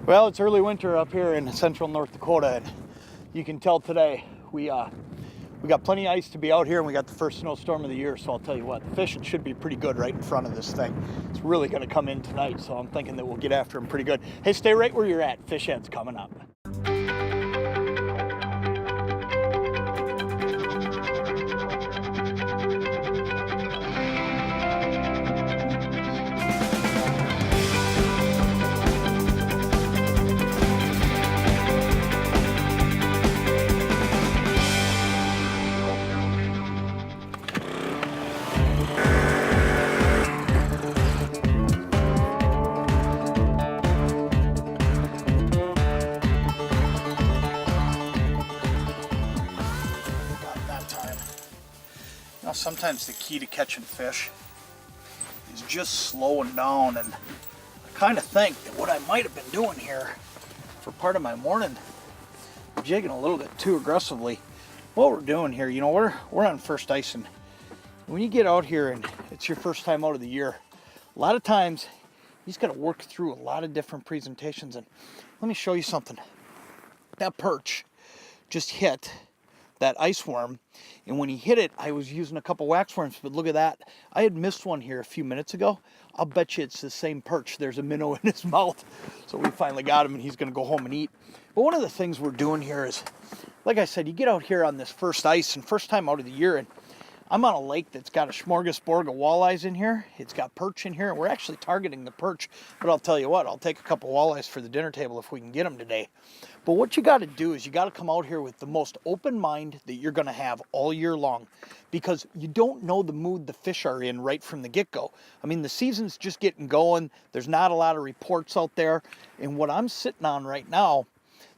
Well, it's early winter up here in central North Dakota, and you can tell today we got plenty of ice to be out here, and we got the first snowstorm of the year. So I'll tell you what, the fishing should be pretty good right in front of this thing. It's really going to come in tonight, so I'm thinking that we'll get after them pretty good. Hey, stay right where you're at. Fish head's coming up. Sometimes the key to catching fish is just slowing down, and I kind of think that what I might have been doing here for part of my morning, jigging a little bit too aggressively. What we're doing here, you know, we're on first ice, and when you get out here and it's your first time out of the year, a lot of times you just got to work through a lot of different presentations. And let me show you something. That perch just hit that ice worm, and when he hit it, I was using a couple wax worms, but look at that. I had missed one here a few minutes ago. I'll bet you it's the same perch. There's a minnow in his mouth. So we finally got him, and he's going to go home and eat. But one of the things we're doing here is, like I said, you get out here on this first ice, and first time out of the year, and I'm on a lake that's got a smorgasbord of walleyes in here. It's got perch in here, and we're actually targeting the perch. But I'll tell you what, I'll take a couple walleyes for the dinner table if we can get them today. But what you got to do is you got to come out here with the most open mind that you're going to have all year long, because you don't know the mood the fish are in right from the get-go. I mean, the season's just getting going. There's not a lot of reports out there. And what I'm sitting on right now,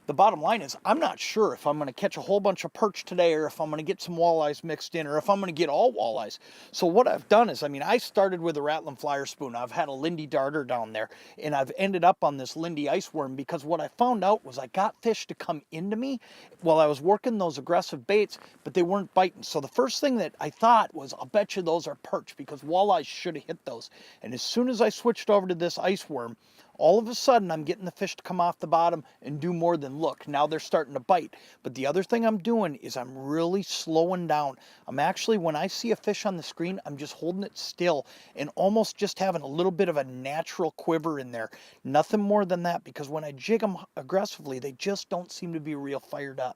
the bottom line is I'm not sure if I'm going to catch a whole bunch of perch today, or if I'm going to get some walleyes mixed in, or if I'm going to get all walleyes. So what I've done is, I mean, I started with a rattling flyer spoon. I've had a Lindy darter down there, and I've ended up on this Lindy ice worm because what I found out was I got fish to come into me while I was working those aggressive baits, but they weren't biting. So the first thing that I thought was, I'll bet you those are perch, because walleyes should have hit those. And as soon as I switched over to this ice worm, all of a sudden, I'm getting the fish to come off the bottom and do more than look. Now they're starting to bite. But the other thing I'm doing is I'm really slowing down. I'm actually, when I see a fish on the screen, I'm just holding it still and almost just having a little bit of a natural quiver in there. Nothing more than that, because when I jig them aggressively, they just don't seem to be real fired up.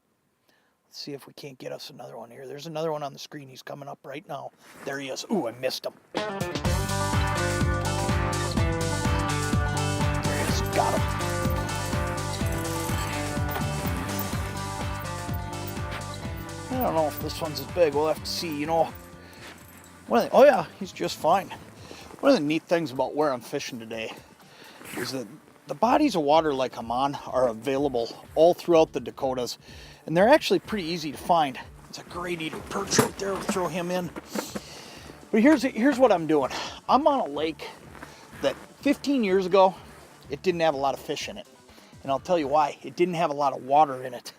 Let's see if we can't get us another one here. There's another one on the screen. He's coming up right now. There he is. Ooh, I missed him. Got him. I don't know if this one's as big. We'll have to see. You know, oh yeah, he's just fine. One of the neat things about where I'm fishing today is that the bodies of water like I'm on are available all throughout the Dakotas, and they're actually pretty easy to find. It's a great eating perch right there. We'll throw him in. But here's what I'm doing. I'm on a lake that 15 years ago, it didn't have a lot of fish in it. And I'll tell you why. It didn't have a lot of water in it.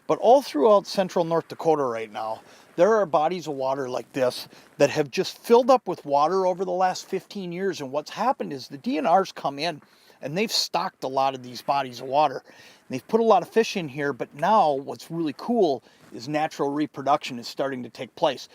But all throughout central North Dakota right now, there are bodies of water like this that have just filled up with water over the last 15 years. And what's happened is the DNR's come in and they've stocked a lot of these bodies of water. And they've put a lot of fish in here, but now what's really cool is natural reproduction is starting to take place.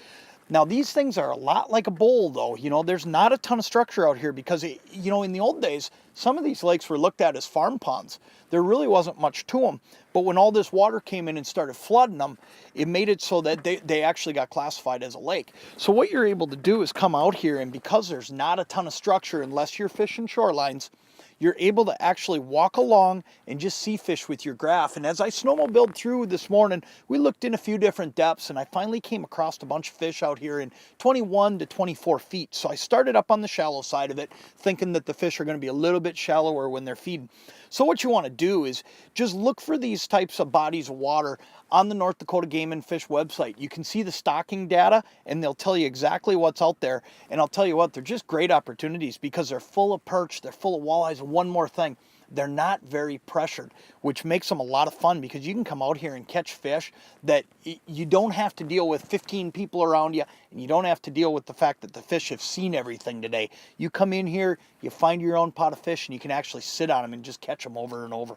Now, these things are a lot like a bowl, though. You know, there's not a ton of structure out here because, you know, in the old days, some of these lakes were looked at as farm ponds. There really wasn't much to them. But when all this water came in and started flooding them, it made it so that they actually got classified as a lake. So what you're able to do is come out here, and because there's not a ton of structure unless you're fishing shorelines, you're able to actually walk along and just see fish with your graph. And as I snowmobiled through this morning, we looked in a few different depths, and I finally came across a bunch of fish out here in 21 to 24 feet. So I started up on the shallow side of it, thinking that the fish are going to be a little bit shallower when they're feeding. So what you want to do is just look for these these types of bodies of water on the North Dakota Game and Fish website. You can see the stocking data, and they'll tell you exactly what's out there. And I'll tell you what, they're just great opportunities because they're full of perch, they're full of walleyes, and one more thing, they're not very pressured, which makes them a lot of fun because you can come out here and catch fish that you don't have to deal with 15 people around you, and you don't have to deal with the fact that the fish have seen everything today. You come in here, you find your own pot of fish, and you can actually sit on them and just catch them over and over.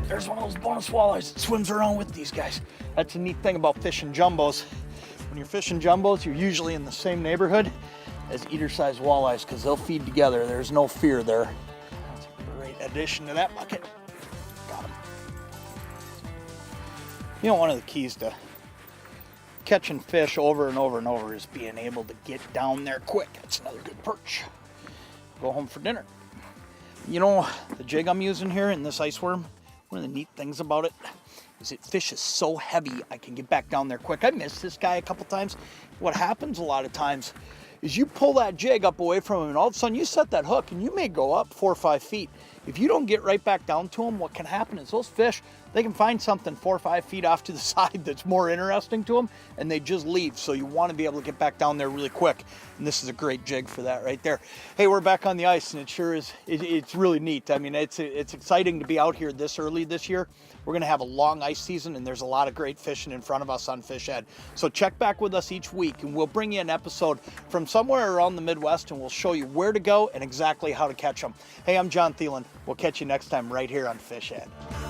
There's one of those bonus walleyes that swims around with these guys. That's a neat thing about fishing jumbos. When you're fishing jumbos, you're usually in the same neighborhood as eater-sized walleyes because they'll feed together. There's no fear there. That's a great addition to that bucket. Got him. You know, one of the keys to catching fish over and over and over is being able to get down there quick. That's another good perch. Go home for dinner. You know, the jig I'm using here in this ice worm, one of the neat things about it is it fishes so heavy I can get back down there quick. I missed this guy a couple times. What happens a lot of times is you pull that jig up away from him, and all of a sudden you set that hook and you may go up 4 or 5 feet. If you don't get right back down to them, what can happen is those fish, they can find something 4 or 5 feet off to the side that's more interesting to them, and they just leave. So you want to be able to get back down there really quick, and this is a great jig for that right there. Hey, we're back on the ice, and it sure is, it's really neat. I mean, it's exciting to be out here this early this year. We're going to have a long ice season, and there's a lot of great fishing in front of us on Fish Ed. So check back with us each week, and we'll bring you an episode from somewhere around the Midwest, and we'll show you where to go and exactly how to catch them. Hey, I'm John Thielen. We'll catch you next time right here on Fish Ed.